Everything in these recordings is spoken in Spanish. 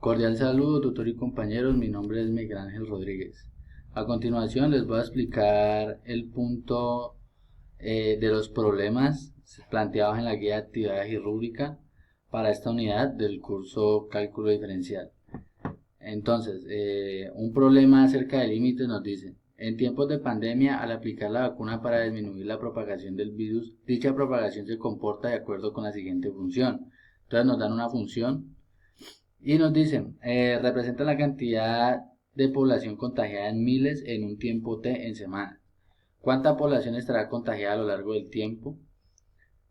Cordial saludo, tutor y compañeros, mi nombre es Miguel Ángel Rodríguez. A continuación les voy a explicar el punto de los problemas planteados en la guía de actividades y rúbrica para esta unidad del curso Cálculo Diferencial. Entonces, un problema acerca de límites nos dice, en tiempos de pandemia, al aplicar la vacuna para disminuir la propagación del virus, dicha propagación se comporta de acuerdo con la siguiente función. Entonces nos dan una función y nos dicen, representa la cantidad de población contagiada en miles en un tiempo t en semanas. ¿Cuánta población estará contagiada a lo largo del tiempo?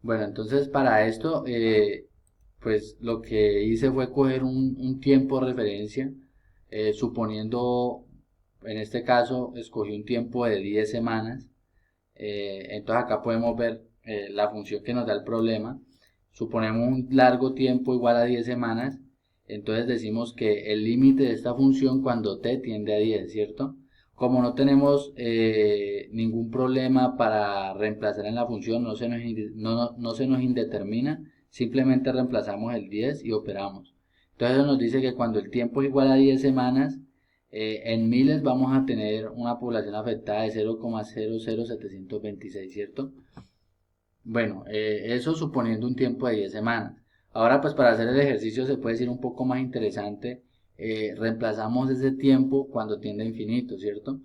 Bueno, entonces para esto, pues lo que hice fue coger un tiempo de referencia, suponiendo, en este caso, escogí un tiempo de 10 semanas. Entonces acá podemos ver la función que nos da el problema. Suponemos un largo tiempo igual a 10 semanas. Entonces decimos que el límite de esta función cuando t tiende a 10, ¿cierto? Como no tenemos ningún problema para reemplazar en la función, no se nos indetermina, simplemente reemplazamos el 10 y operamos. Entonces nos dice que cuando el tiempo es igual a 10 semanas, en miles vamos a tener una población afectada de 0,00726, ¿cierto? Bueno, eso suponiendo un tiempo de 10 semanas. Ahora, pues para hacer el ejercicio se puede decir un poco más interesante. Reemplazamos ese tiempo cuando tiende a infinito, ¿cierto?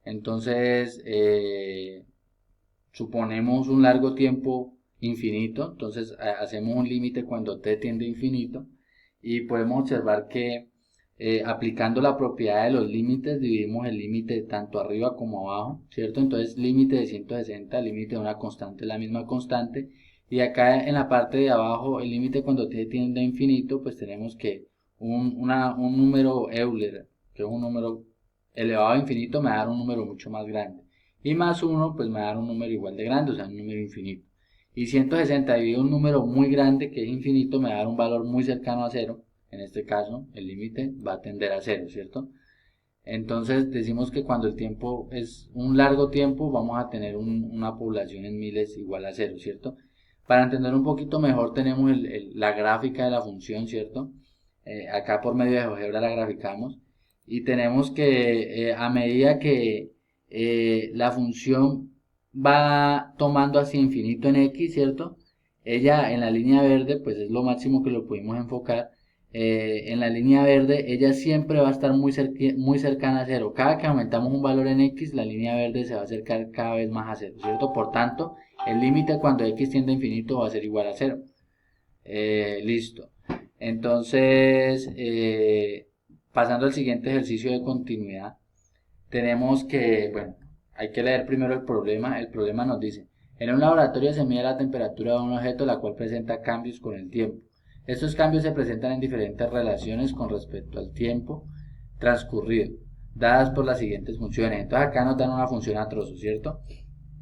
Entonces, suponemos un largo tiempo infinito. Entonces, hacemos un límite cuando t tiende a infinito. Y podemos observar que aplicando la propiedad de los límites, dividimos el límite tanto arriba como abajo, ¿cierto? Entonces, límite de 160, límite de una constante es la misma constante. Y acá en la parte de abajo, el límite cuando t tiende a infinito, pues tenemos que un número Euler, que es un número elevado a infinito, me va a dar un número mucho más grande. Y más 1, pues me va a dar un número igual de grande, o sea, un número infinito. Y 160 dividido un número muy grande, que es infinito, me va a dar un valor muy cercano a cero. En este caso, el límite va a tender a cero, ¿cierto? Entonces decimos que cuando el tiempo es un largo tiempo, vamos a tener una población en miles igual a cero, ¿cierto? Para entender un poquito mejor tenemos la gráfica de la función, ¿cierto? Acá por medio de GeoGebra la graficamos y tenemos que a medida que la función va tomando hacia infinito en x, ¿cierto? Ella en la línea verde, pues es lo máximo que lo pudimos enfocar. En la línea verde, ella siempre va a estar muy cercana a cero. Cada que aumentamos un valor en x, la línea verde se va a acercar cada vez más a cero, ¿cierto? Por tanto, el límite cuando x tiende a infinito va a ser igual a cero. Listo. Entonces, pasando al siguiente ejercicio de continuidad, tenemos que, bueno, hay que leer primero el problema. El problema nos dice, en un laboratorio se mide la temperatura de un objeto la cual presenta cambios con el tiempo. Estos cambios se presentan en diferentes relaciones con respecto al tiempo transcurrido, dadas por las siguientes funciones. Entonces acá nos dan una función a trozos, ¿cierto?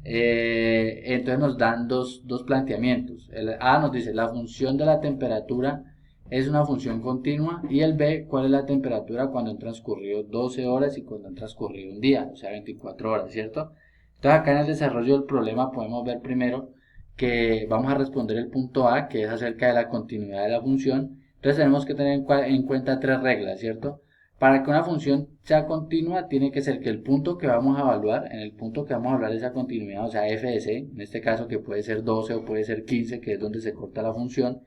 Entonces nos dan dos planteamientos. El A nos dice la función de la temperatura es una función continua y el B cuál es la temperatura cuando han transcurrido 12 horas y cuando han transcurrido un día, o sea 24 horas, ¿cierto? Entonces acá en el desarrollo del problema podemos ver primero que vamos a responder el punto A, que es acerca de la continuidad de la función. Entonces tenemos que tener en cuenta tres reglas, ¿cierto? Para que una función sea continua, tiene que ser que el punto que vamos a evaluar, en el punto que vamos a hablar de esa continuidad, o sea, f de c, en este caso que puede ser 12 o puede ser 15, que es donde se corta la función,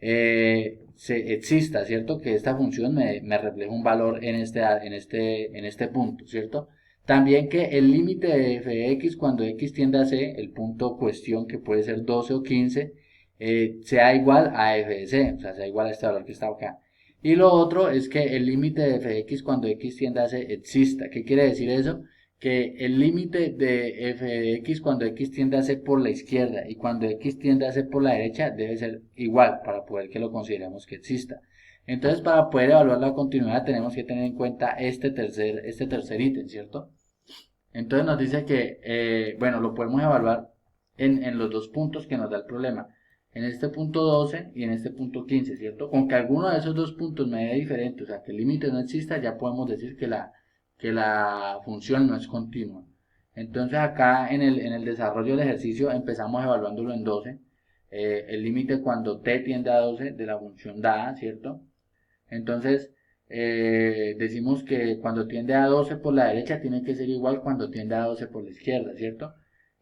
exista, ¿cierto? Que esta función me refleje un valor en este punto, ¿cierto? También que el límite de f de x cuando x tiende a c, el punto cuestión que puede ser 12 o 15, sea igual a f de c, o sea, sea igual a este valor que está acá. Y lo otro es que el límite de f de x cuando x tiende a c exista. ¿Qué quiere decir eso? Que el límite de f de x cuando x tiende a c por la izquierda y cuando x tiende a c por la derecha debe ser igual para poder que lo consideremos que exista. Entonces, para poder evaluar la continuidad tenemos que tener en cuenta este tercer ítem, ¿cierto? Entonces nos dice que, bueno, lo podemos evaluar en los dos puntos que nos da el problema. En este punto 12 y en este punto 15, ¿cierto? Con que alguno de esos dos puntos me dé diferente, o sea, que el límite no exista, ya podemos decir que la función no es continua. Entonces acá en el desarrollo del ejercicio empezamos evaluándolo en 12. El límite cuando t tiende a 12 de la función dada, ¿cierto? Entonces, decimos que cuando tiende a 12 por la derecha tiene que ser igual cuando tiende a 12 por la izquierda, ¿cierto?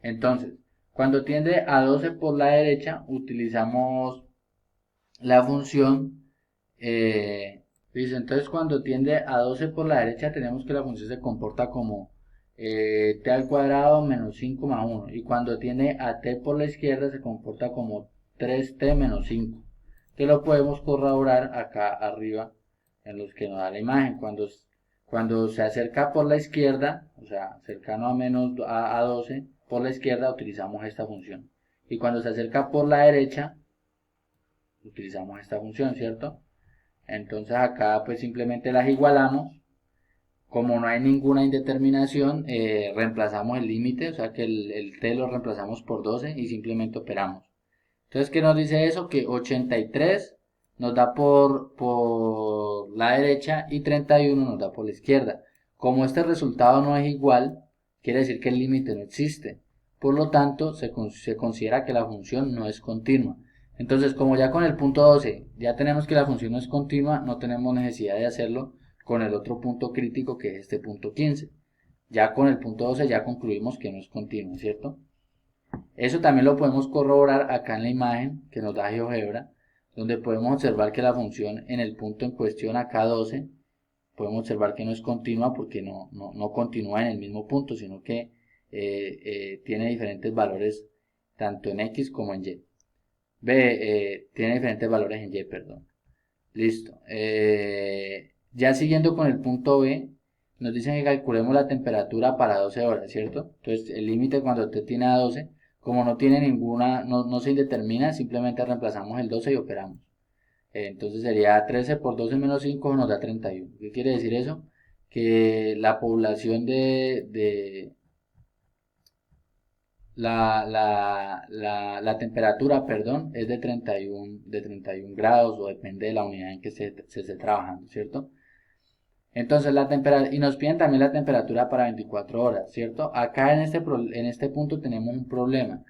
Entonces, cuando tiende a 12 por la derecha, utilizamos la función, dice, entonces cuando tiende a 12 por la derecha, tenemos que la función se comporta como t al cuadrado menos 5 más 1. Y cuando tiende a t por la izquierda, se comporta como 3t menos 5. Que lo podemos corroborar acá arriba en los que nos da la imagen. Cuando se acerca por la izquierda, o sea, cercano a menos a 12, por la izquierda utilizamos esta función. Y cuando se acerca por la derecha, utilizamos esta función, ¿cierto? Entonces acá pues simplemente las igualamos. Como no hay ninguna indeterminación, reemplazamos el límite, o sea que el t lo reemplazamos por 12 y simplemente operamos. Entonces, ¿qué nos dice eso? Que 83 nos da por la derecha y 31 nos da por la izquierda. Como este resultado no es igual, quiere decir que el límite no existe. Por lo tanto, se considera que la función no es continua. Entonces, como ya con el punto 12 ya tenemos que la función no es continua, no tenemos necesidad de hacerlo con el otro punto crítico que es este punto 15. Ya con el punto 12 ya concluimos que no es continua, ¿cierto? Eso también lo podemos corroborar acá en la imagen que nos da GeoGebra, donde podemos observar que la función en el punto en cuestión acá 12, podemos observar que no es continua porque no continúa en el mismo punto, sino que tiene diferentes valores tanto en X como en Y. Tiene diferentes valores en Y, perdón. Listo. Ya siguiendo con el punto B, nos dicen que calculemos la temperatura para 12 horas, ¿cierto? Entonces el límite cuando t tiene a 12, como no tiene ninguna, no se indetermina, simplemente reemplazamos el 12 y operamos. Entonces sería 13 por 12 menos 5 nos da 31. ¿Qué quiere decir eso? Que la población la temperatura, perdón, es de 31 grados o depende de la unidad en que se esté trabajando, ¿cierto? Entonces la temperatura, y nos piden también la temperatura para 24 horas, ¿cierto? Acá en este punto tenemos un problema,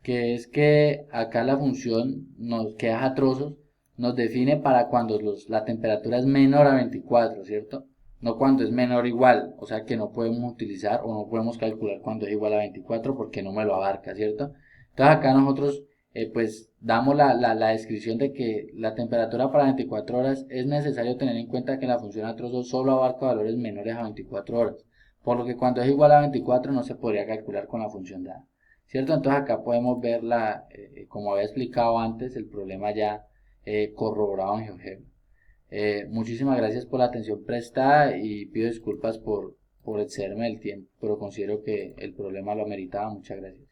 que es que acá la función nos queda a trozos, nos define para cuando la temperatura es menor a 24, ¿cierto? No cuando es menor o igual, o sea que no podemos utilizar o no podemos calcular cuando es igual a 24 porque no me lo abarca, ¿cierto? Entonces acá nosotros pues damos la descripción de que la temperatura para 24 horas es necesario tener en cuenta que la función a trozos solo abarca valores menores a 24 horas, por lo que cuando es igual a 24 no se podría calcular con la función dada. ¿Cierto? Entonces acá podemos ver como había explicado antes, el problema ya corroborado en GeoGebra. Muchísimas gracias por la atención prestada y pido disculpas por excederme del tiempo, pero considero que el problema lo ameritaba. Muchas gracias.